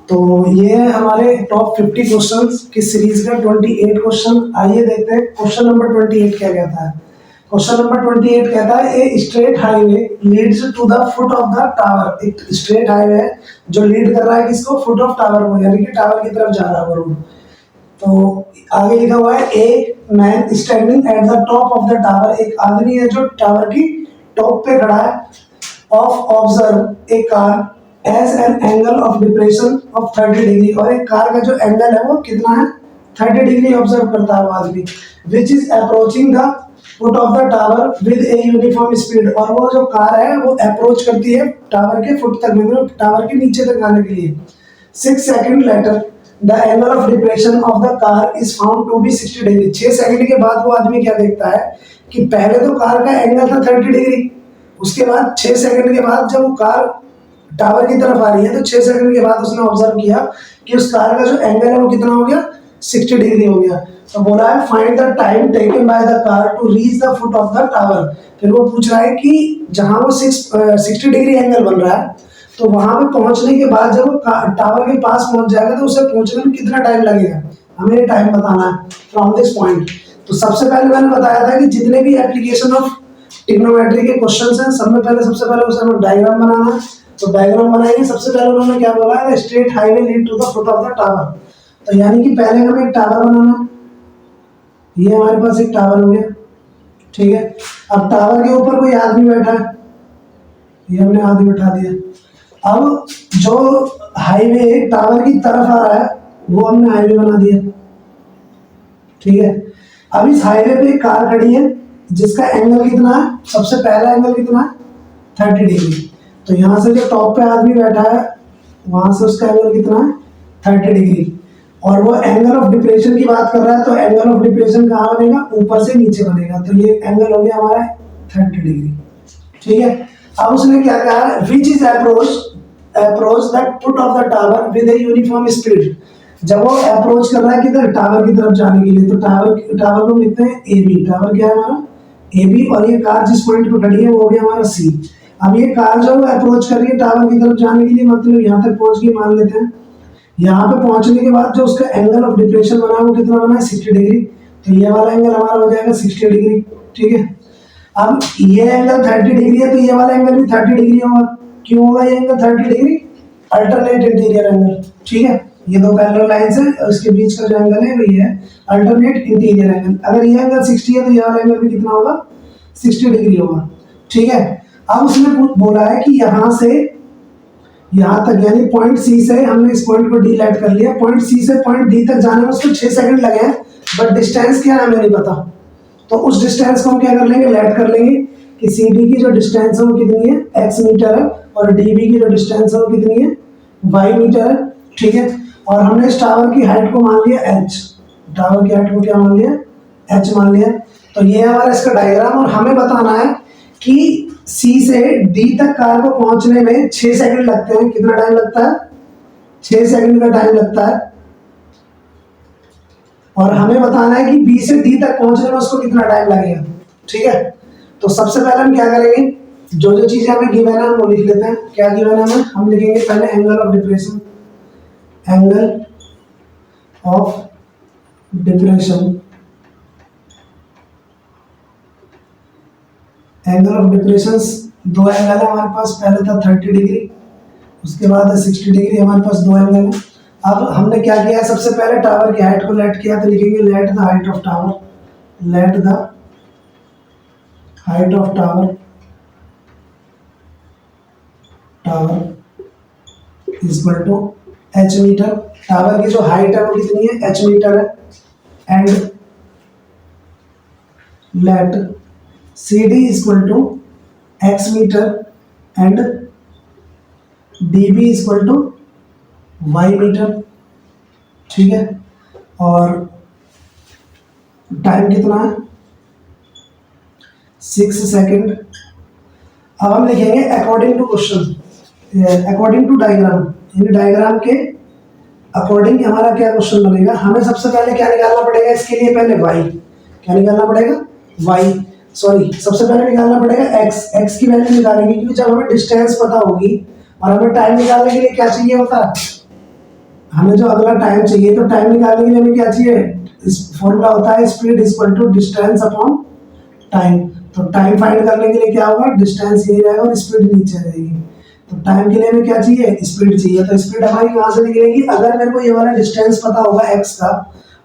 तो ये है हमारे टॉप 50 क्वेश्चंस की सीरीज का 28 क्वेश्चन। आइए देखते हैं क्वेश्चन नंबर 28 क्या कहता है। क्वेश्चन नंबर 28 कहता है a straight highway leads to the foot of the tower. एक स्ट्रेट हाईवे है जो लीड कर रहा है किसको, फुट ऑफ टावर को, यानी कि टावर की तरफ जा रहा है रोड। तो आगे लिखा हुआ है a man standing at the top of the tower. एक आदमी है जो टावर की टॉप पे खड़ा है। Of observe a car as an angle of depression of 30 degree. और एक कार का जो एंगल है वो कितना है, 30 डिग्री ऑब्जर्व करता है वो आदमी। Which is approaching the foot of the tower with a uniform speed. और वो जो कार है वो अप्रोच करती है टावर के फुट तक, मतलब टावर के नीचे तक आने के लिए। 6 second later the angle of depression of the car is found to be 60 degree. 6 second के बाद वो आदमी क्या देखता है कि पहले तो कार का एंगल था 30 डिग्री, उसके बाद 6 सेकंड के बाद जब वो कार टावर की तरफ आ रही है तो 6 सेकंड के बाद उसने ऑब्जर्व किया कि उस कार का जो एंगल है वो कितना हो गया, 60 डिग्री हो गया। तो बोला है find the time taken by the car to reach the foot of the tower. फिर वो पूछ रहा है कि जहां वो 60 डिग्री एंगल बन रहा है तो वहां पे पहुंचने के बाद जब वो टावर के पास पहुंच जाएगा तो उसे पहुंचने में कितना टाइम लगेगा, हमें ये टाइम बताना है फ्रॉम दिस पॉइंट। तो सबसे पहले मैंने बताया था कि जितने भी एप्लीकेशन ऑफ ट्रिग्नोमेट्री के क्वेश्चंस हैं सब में पहले सबसे पहले उसे हमें डायग्राम बनाना है। तो डायग्राम बनाएंगे। सबसे पहले उन्होंने क्या बोला है, straight highway lead to the foot of the tower. तो यानी कि पहले हमें एक टावर बनाना है। ये हमारे पास एक टावर हो गया, ठीक है। अब टावर के ऊपर कोई आदमी बैठा है, ये हमने आदमी बैठा दिया। अब जो हाईवे टावर की तरफ आ रहा है वो हमने हाईवे बना दिया, ठीक है। अब इस हाईवे पे एक कार खड़ी है जिसका एंगल कितना है, सबसे पहला एंगल कितना है, 30 डिग्री। तो यहाँ से जो टॉप पे आदमी बैठा है वहां से उसका एंगल कितना है, 30 डिग्री। और वो एंगल ऑफ डिप्रेशन की बात कर रहा है तो एंगल ऑफ डिप्रेशन कहाँ बनेगा, ऊपर से नीचे बनेगा। तो ये एंगल हो गया हमारा 30 डिग्री, ठीक है। अब उसने क्या कहा, which is approach the foot of the tower with a uniform speed. जब वो अप्रोच कर रहा है किधर, टावर की तरफ जाने के लिए, तो टावर को लिखते हैं ए बी। टावर क्या है हमारा, ए बी। और ये कार जिस पॉइंट पे खड़ी है वो हो गया हमारा सी। अब ये कार जो है अप्रोच कर रही है टावर की तरफ जाने के लिए, मतलब यहाँ तक पहुंच गई मान लेते हैं। यहाँ पे पहुंचने के बाद जो उसका एंगल ऑफ डिप्रेशन बना है वो कितना बना है, 60 डिग्री। तो ये वाला एंगल हमारा हो जाएगा 60 डिग्री, ठीक है। अब ये एंगल 30 डिग्री है तो ये वाला एंगल भी 30 डिग्री होगा। क्यों होगा ये angle 30 degree, alternate interior angle, ठीक है। ये दो पैरेलल लाइंस है और इसके बीच का जो एंगल है वो ये है अल्टरनेट इंटीरियर एंगल। अगर ये एंगल 60 है तो ये वाला एंगल भी कितना होगा, 60 डिग्री होगा, ठीक है। अब उसने बोला है कि यहाँ से यहाँ तक, यानी पॉइंट सी से हमने इस पॉइंट को डी लेट कर लिया। पॉइंट सी से पॉइंट डी तक जाने में उसको 6 सेकंड लगे हैं, बट डिस्टेंस क्या है हमें नहीं पता। तो उस डिस्टेंस को हम क्या कर लेंगे, लेट कर लेंगे कि सी डी की जो डिस्टेंस है वो कितनी है, एक्स मीटर है, और डी बी की जो डिस्टेंस है वो कितनी है, वाई मीटर है, ठीक है। और हमने इस टावर की हाइट को मान लिया एच। टावर की हाइट को क्या मान लिया, एच मान लिया। तो ये हमारा इसका डायग्राम। और हमें बताना है कि सी से डी तक कार को पहुंचने में 6 सेकंड लगते हैं। कितना टाइम लगता है, 6 सेकंड का टाइम लगता है। और हमें बताना है कि बी से डी तक पहुंचने में उसको कितना टाइम लगेगा, ठीक है। तो सबसे पहले हम क्या करेंगे, जो जो चीजें हमें गिवन है वो लिख लेते हैं। क्या गिवन है हमें, हम लिखेंगे पहले angle of depression, angle of depression, angle of depression दो एंगल है हमारे पास। पहले था 30 डिग्री, उसके बाद है 60 डिग्री। हमारे पास दो एंगल है। अब हमने क्या किया है, सबसे पहले टावर की हाइट को लेट किया, तो लिखेंगे let the height of tower, let the height of tower, tower equal to H meter. Tower की जो हाइट है वो कितनी है, एच मीटर है। And let C D equal to X meter and D B equal to Y meter, ठीक है। और टाइम कितना है, 6 सेकंड। अब हम लिखेंगे according to question, according to diagram, यानी डायग्राम के अकॉर्डिंग हमारा क्या क्वेश्चन बनेगा। हमें सबसे पहले क्या निकालना पड़ेगा, इसके लिए पहले y, क्या निकालना पड़ेगा, y, सॉरी सबसे पहले निकालना पड़ेगा x की वैल्यू निकालेंगे, क्योंकि जब हमें डिस्टेंस पता होगी और हमें टाइम निकालने के लिए क्या चाहिए होता है, हमें जो अगला टाइम चाहिए, तो टाइम निकालने के लिए हमें क्या चाहिए, इस फॉर्मूला होता है speed equal to distance upon time. तो टाइम फाइंड करने के लिए क्या होगा, डिस्टेंस यही रहेगा और स्पीड नीचे रहेगी। तो टाइम के लिए हमें क्या चाहिए, स्पीड चाहिए। तो स्पीड हमारी कहाँ से निकलेगी, अगर मेरे को ये वाला डिस्टेंस पता होगा एक्स का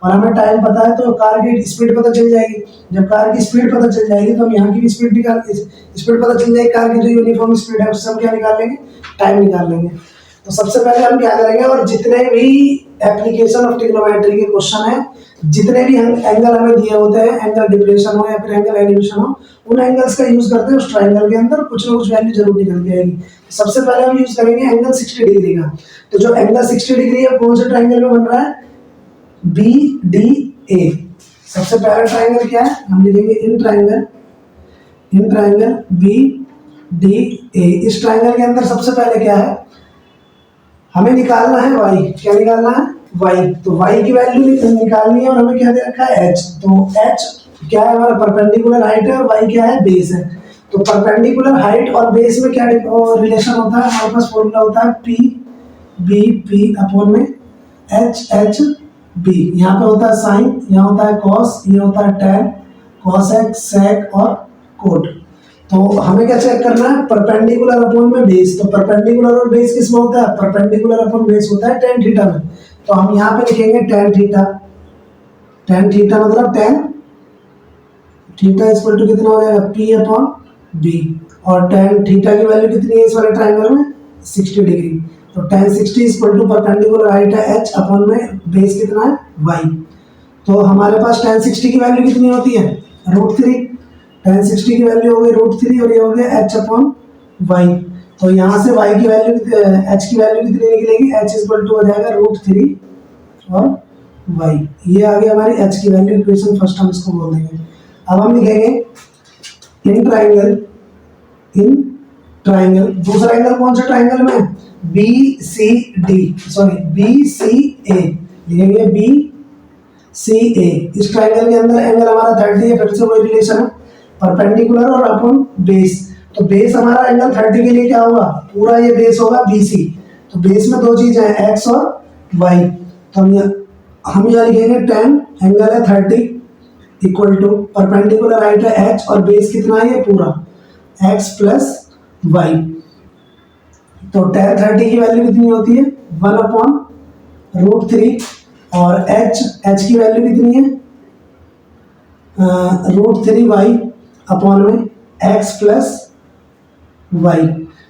और हमें टाइम पता है, तो कार की स्पीड पता चल जाएगी। जब कार की स्पीड पता चल जाएगी तो हम यहाँ की भी स्पीड पता चल जाएगी, कार की जो यूनिफॉर्म स्पीड है उससे हम क्या निकाल लेंगे, टाइम निकाल लेंगे। तो सबसे पहले हम क्या करेंगे, और जितने भी एप्लीकेशन ऑफ ट्रिग्नोमेट्री के क्वेश्चन है, जितने भी एंगल हमें दिए होते हैं, एंगल डिप्रेशन हो या फिर एंगल एलिवेशन हो, उन एंगल्स का यूज करते हैं उस ट्रायंगल के अंदर कुछ ना कुछ वैल्यू जरूर निकल के आएगी। सबसे पहले हम यूज करेंगे एंगल 60 डिग्री का। तो जो एंगल 60 डिग्री है कौन से ट्रायंगल में बन रहा है, बी डी ए। सबसे पहला ट्रायंगल क्या है, हम लिखेंगे in triangle B D A. इस ट्रायंगल के अंदर सबसे पहले क्या है, हमें निकालना है y। क्या निकालना है, y। तो y की वैल्यू निकालनी है और हमें क्या दे रखा है, h। तो h क्या है, हमारा परपेंडिकुलर हाइट है और y क्या है, बेस है। तो परपेंडिकुलर हाइट और बेस में क्या रिलेशन होता है, हमारे पास फॉर्मूला होता है p b p अपॉन में h h b। यहाँ पे होता है साइन, यहाँ होता है कॉस, ये होता है tan, cos x sec और कोट। तो हमें क्या चेक करना है, परपेंडिकुलर अपॉन में बेस। तो परपेंडिकुलर और बेस किस में होता है, परपेंडिकुलर अपॉन बेस होता है tan थीटा में। तो हम यहाँ पे लिखेंगे tan थीटा। tan थीटा मतलब tan थीटा इक्वल टू कितना हो जाएगा, p अपॉन b। और tan थीटा की वैल्यू कितनी है इस वाले ट्रायंगल में, 60 डिग्री। तो tan 60 equal to perpendicular height है h अपॉन में बेस कितना है, y। तो हमारे पास tan 60 की वैल्यू कितनी होती है, √3। tan 60 की वैल्यू हो गई √3 और ये हो गया h अपॉन y। तो यहाँ से y की वैल्यू h की वैल्यू कितनी निकलेगी, h इक्वल टू हो जाएगा √3 और y। ये आ गई हमारी h की वैल्यू, इक्वेशन फर्स्ट हम इसको बोल देंगे। अब हम लिखेंगे इन ट्रायंगल दूसरा एंगल कौन सा ट्रायंगल में, बी सी ए लिखेंगे, बी सी ए। इस ट्रायंगल के अंदर एंगल हमारा 30 है, फिर से वही रिलेशन है, परपेंडिकुलर और अपॉन बेस। तो बेस हमारा एंगल 30 के लिए क्या होगा, पूरा ये बेस होगा BC। तो बेस में दो चीजें हैं, x और y। तो हम यहाँ लिखेंगे tan एंगल है 30 इक्वल टू परपेंडिकुलर हाइट है h और बेस कितना है, ये पूरा x प्लस y। तो tan 30 की वैल्यू कितनी होती है, 1 अपॉन √3 और h की वैल्यू कितनी है, √3y अपॉन में x plus Y.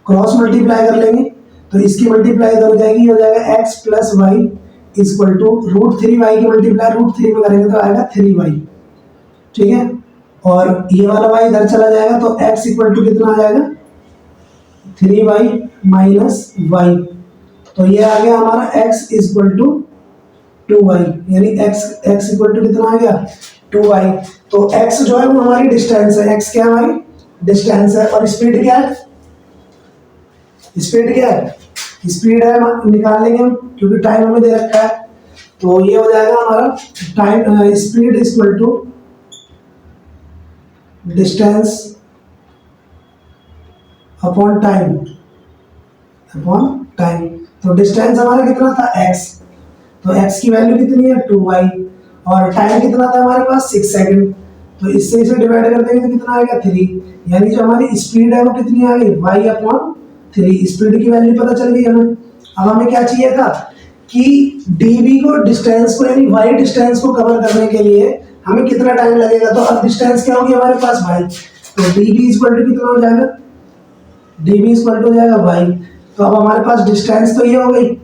Cross multiply कर लेंगे तो इसकी मल्टीप्लाई हो जाएगी, हो जाएगा x plus Y equal to √3y की मल्टीप्लाई √3 में करेंगे तो आएगा 3y। ठीक है, और ये वाला y इधर चला जाएगा तो x इक्वल टू कितना आ जाएगा, 3y माइनस y। तो ये आ गया हमारा x इक्वल टू 2y, यानी x इक्वल टू कितना आ गया, 2y। तो x जो है वो हमारी डिस्टेंस है, x क्या है, हमारी डिस्टेंस है। और स्पीड क्या है, स्पीड है निकाल लेंगे हम, क्योंकि टाइम हमें दे रखा है। तो ये हो जाएगा हमारा time speed equal to distance upon time. तो डिस्टेंस हमारा कितना था, x। तो x की वैल्यू कितनी है, 2y। और टाइम कितना था हमारे पास, 6 सेकंड। तो इससे इसे डिवाइड कर देंगे तो कितना आएगा, 3। यानी जो हमारी स्पीड है वो कितनी आ गई, y अपॉन 3। स्पीड की वैल्यू पता चल गई हमें। अब हमें क्या चाहिए था कि dv को, डिस्टेंस को, यानी y डिस्टेंस को कवर करने के लिए हमें कितना टाइम लगेगा। तो अब डिस्टेंस क्या होगी हमारे पास, y। तो dv इक्वल टू कितना हो जाएगा, dv इक्वल टू हो जाएगा y। तो अब हमारे पास डिस्टेंस तो ये हो गई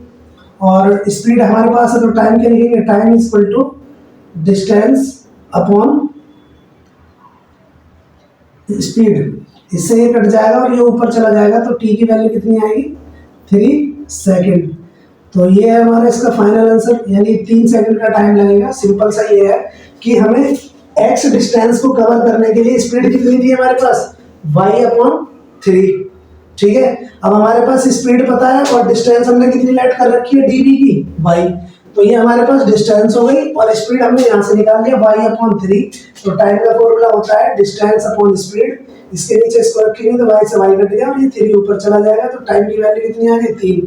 और स्पीड हमारे पास है, तो टाइम क्या लिखेंगे, time equal to distance upon speed. इससे ये कट जाएगा और ये ऊपर चला जाएगा, तो t की वैल्यू कितनी आएगी, 3 सेकंड। तो ये है हमारा इसका फाइनल आंसर, यानी 3 सेकंड का टाइम लगेगा। सिंपल सा ये है कि हमें x डिस्टेंस को कवर करने के लिए स्पीड कितनी थी हमारे पास, y अपॉन 3। ठीक है, अब हमारे पास स्पीड पता है और डिस्टेंस हमने कितनी लेट कर रखी है, dv की, y। तो ये हमारे पास डिस्टेंस हो गई और स्पीड हमने यहाँ से निकाल लिया, y अपॉन 3। तो टाइम का फॉर्मूला होता है डिस्टेंस अपॉन स्पीड। इसके नीचे इसको रखेंगे तो y से y कट गया और ये 3 ऊपर चला जाएगा, तो टाइम की वैल्यू कितनी आ गई, 3।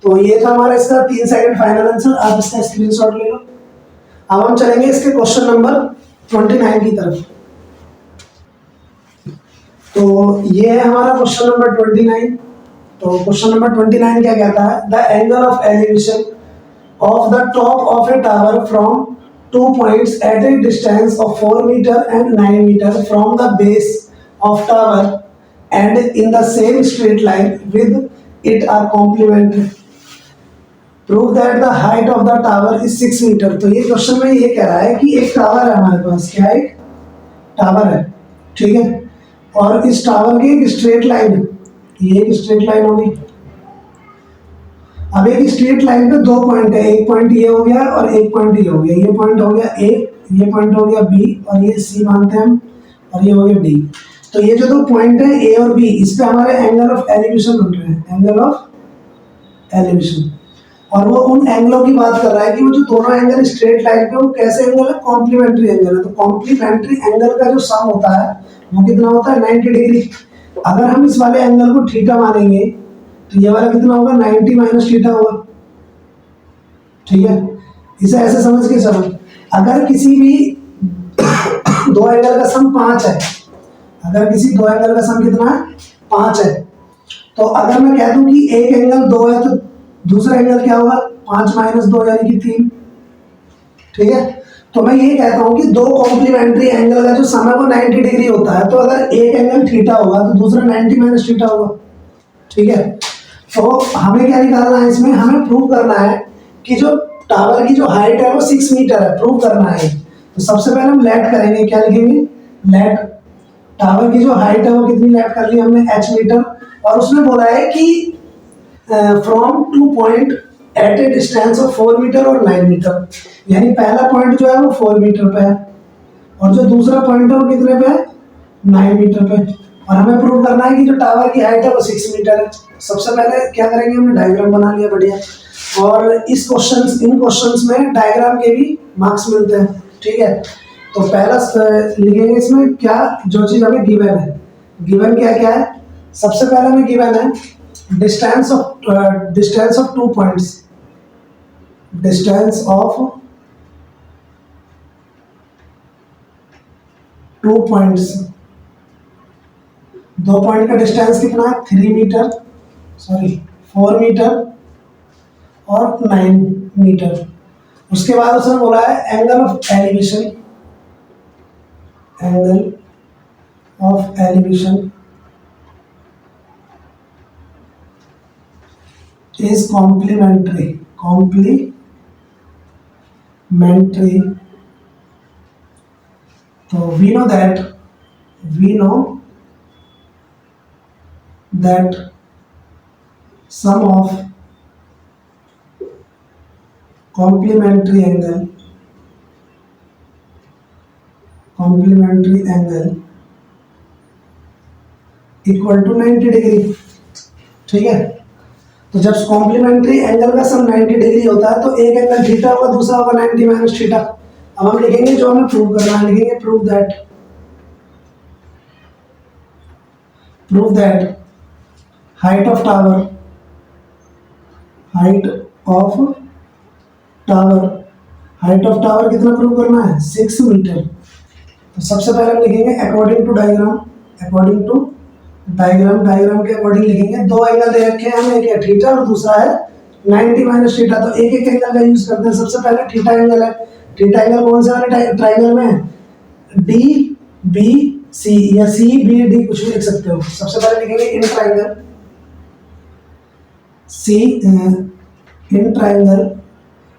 तो ये था हमारा इसका 3 सेकंड फाइनल आंसर, आप इसका स्क्रीनशॉट ले लो। अब हम चलेंगे इसके क्वेश्चन नंबर 29 की तरफ। तो ये है हमारा क्वेश्चन नंबर 29। तो क्वेश्चन नंबर 29 क्या कहता है, the angle of elevation of the top of A tower from 2 points at a distance of 4 meter and 9 meter from the base of tower and in the same straight line with it are complementary. Prove that the height of the tower is 6 meter। तो ये question में ये कह रहा है कि एक tower है हमारे पास, क्या है, एक टावर है, ठीक है, और इस टावर की एक स्ट्रेट लाइन, ये एक स्ट्रेट लाइन होगी। अब एक स्ट्रेट लाइन पे 2 पॉइंट है, एक पॉइंट ये हो गया और एक पॉइंट ये हो गया, ये पॉइंट हो गया ए, ये पॉइंट हो गया बी और ये सी मानते हैं हम, और ये हो गया डी। तो ये जो 2 पॉइंट है ए और बी, इस पे हमारे एंगल ऑफ एलिवेशन बन रहे हैं, एंगल ऑफ एलिवेशन। और वो उन एंगलों की बात कर रहा है कि वो जो दोनों एंगल स्ट्रेट लाइन पे वो कैसे एंगल है, कॉम्प्लीमेंट्री एंगल है। तो कॉम्प्लीमेंट्री एंगल का जो सम होता है वो कितना होता है, 90 डिग्री। अगर हम इस वाले एंगल को थीटा मानेंगे तो ये वाला कितना होगा, 90 माइनस थीटा होगा, ठीक है। इसे ऐसे समझ के चलो, अगर किसी भी दो एंगल का सम 5 है, अगर किसी दो एंगल का सम कितना है, 5 है, तो अगर मैं कह दूं कि एक एंगल 2 है तो दूसरा एंगल क्या होगा, 5 माइनस 2 यानी कि 3, ठीक है। तो मैं ये कहता हूं कि दो कॉम्प्लीमेंट्री एंगल का जो सम है वो 90 डिग्री होता है। तो अगर एक एंगल थीटा होगा तो दूसरा 90 माइनस थीटा होगा, ठीक है। तो हमें क्या निकालना है, इसमें हमें प्रूव करना है कि जो टावर की जो हाइट है वो 6 मीटर है, प्रूव करना है। तो सबसे पहले हम लेट करेंगे, क्या लिखेंगे, लेट टावर की जो हाइट है वो कितनी लेट कर ली हमने, h मीटर। और उसमें बोला है कि from 2 point eight a distance of 4 meter और 9 मीटर, यानी पहला पॉइंट जो है वो 4 मीटर पे है और जो दूसरा पॉइंट है वो कितने पे है, 9 मीटर पे। और हमें प्रूव करना है कि जो टावर की हाइट है वो 6 मीटर है। सबसे पहले क्या करेंगे, हमने डायग्राम बना लिया, बढ़िया। और इन क्वेश्चंस में डायग्राम के भी मार्क्स मिलते हैं, ठीक है। तो पहला लिखेंगे इसमें क्या, जो चीज हमें गिवन है, गिवन क्या क्या है। सबसे पहले हमें गिवन है distance of 2 points, distance of 2 points, 2 point का डिस्टेंस कितना है, 4 मीटर और 9 मीटर। उसके बाद उसने बोला है angle of elevation, angle of elevation is complementary, तो we know that sum of complementary angle equal to 90 degree, ठीक है। तो जब कॉम्प्लीमेंट्री एंगल का सम 90 डिग्री होता है तो एक एंगल थीटा होगा, दूसरा होगा 90 माइनस थीटा। अब हम लिखेंगे जो हमें प्रूव करना है, लिखेंगे prove that height of tower कितना प्रूव करना है, 6 मीटर। तो सबसे पहले हम लिखेंगे अकॉर्डिंग टू डायग्राम के अकॉर्डिंग लिखेंगे। दो एंगल दे रखे हैं हमें, एक है थीटा और दूसरा है 90 माइनस थीटा। तो एक एक एंगल का यूज करते हैं। सबसे पहले थीटा एंगल है, थीटा एंगल कौन से वाले ट्राइंगल में, डी बी सी या सी बी डी, कुछ भी लिख सकते हो। सबसे पहले लिखेंगे in triangle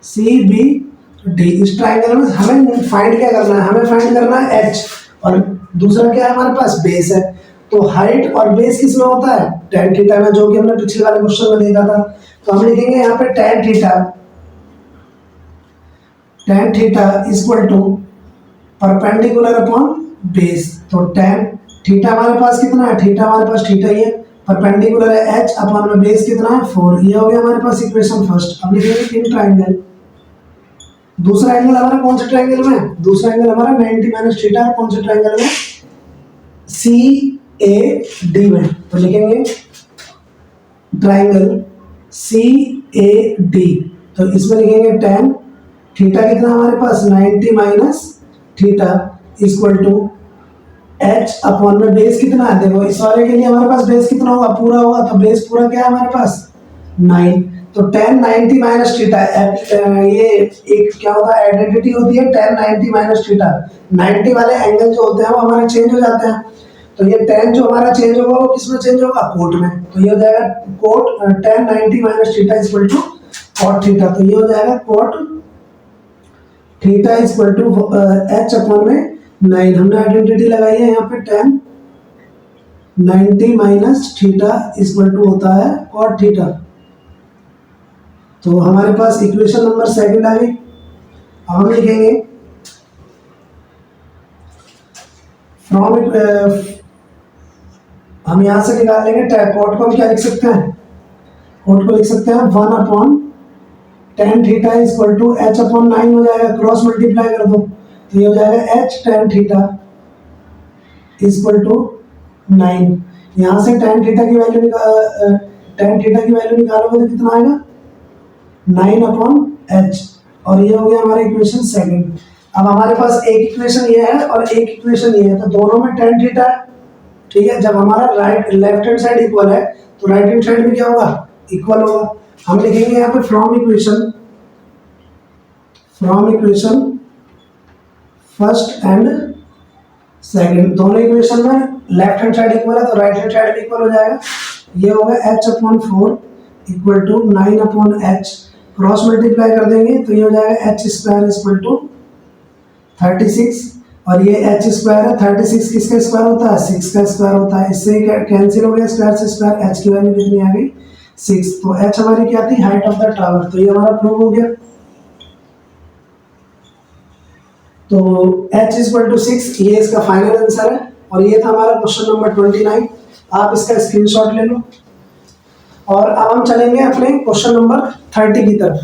C B D. इस ट्राइंगल में हमें फाइंड क्या करना है, हमें फाइंड करना है एच, और दूसरा क्या है हमारे पास, बेस है। तो हाइट और बेस किस में होता है, tan थीटा में, जो कि हमने पिछले वाले क्वेश्चन में देखा था। तो हम लिखेंगे यहाँ पे tan theta equal to perpendicular upon base. तो tan थीटा हमारे पास कितना है, थीटा हमारे पास थीटा ही है, परपेंडिकुलर है h, अपॉन में बेस कितना है 4। ये हो गया हमारे पास इक्वेशन फर्स्ट। अब लिखेंगे इन ट्राइंगल, दूसरा एंगल हमारा कौन से ट्राइंगल में, दूसरा एंगल हमारा 90 माइनस थीटा कौन से ट्राइंगल में, सी ए डी में। तो लिखेंगे ट्राइंगल CAD। तो इसमें लिखेंगे tan थीटा कितना हमारे पास 90 minus theta equal to h upon में बेस कितना है, देखो इस वाले के लिए हमारे पास बेस कितना होगा, पूरा होगा, तो बेस पूरा क्या है हमारे पास 9। तो tan 90 माइनस थीटा, ये एक क्या होता है आइडेंटिटी होती है tan 90 माइनस थीटा। 90 वाले एंगल जो होते हैं वो हमारे चेंज हो जाते हैं, तो ये tan जो हमारा चेंज होगा वो किसमें चेंज होगा, कोट में। तो ये हो जाएगा cot tan 90 minus theta equal to cot theta. तो ये हो जाएगा cot theta equal to h upon में 9। हमने आइडेंटिटी लगाई है यहाँ पे tan 90 minus theta equal to होता है कॉट थीटा। तो हमारे पास इक्वेशन नंबर सेकंड आ गई। अब हम लिखेंगे फ्रॉम हम यहां से निकाल लेंगे कॉट को हम क्या लिख सकते हैं, कॉट को लिख सकते हैं 1 upon tan theta equal to h upon 9 हो जाएगा, क्रॉस मल्टीप्लाई कर दो तो ये हो जाएगा h tan theta equal to 9। यहां से tan थीटा की वैल्यू निकालोगे तो कितना आएगा 9 अपॉन h, और ये हो गया हमारा इक्वेशन सेकंड। अब हमारे पास एक इक्वेशन ये है और एक इक्वेशन ये है, तो दोनों में tan थीटा है, ठीक है। जब हमारा right left hand side equal है तो राइट हैंड साइड में क्या होगा, इक्वल होगा। हम लिखेंगे यहाँ पे from equation first and second, दोनों इक्वेशन में लेफ्ट हैंड साइड इक्वल है तो राइट हैंड साइड भी इक्वल हो जाएगा। ये होगा h upon 4 equal to 9 upon h, cross multiply कर देंगे तो ये हो जाएगा h स्क्वायर इक्वल टू 36, और ये h स्क्वायर है 36 किसका स्क्वायर होता है 6 का स्क्वायर होता है, इससे कैंसिल हो गया स्क्वायर से स्क्वायर, h की वैल्यू कितनी आ गई 6। तो h हमारी क्या थी, हाइट ऑफ द टावर, तो ये हमारा प्रूव हो गया। तो h इक्वल टू 6 ये इसका फाइनल आंसर है, और ये था हमारा क्वेश्चन नंबर 29। आप इसका स्क्रीनशॉट ले लो। और अब हम चलेंगे अपने क्वेश्चन नंबर 30 की तरफ।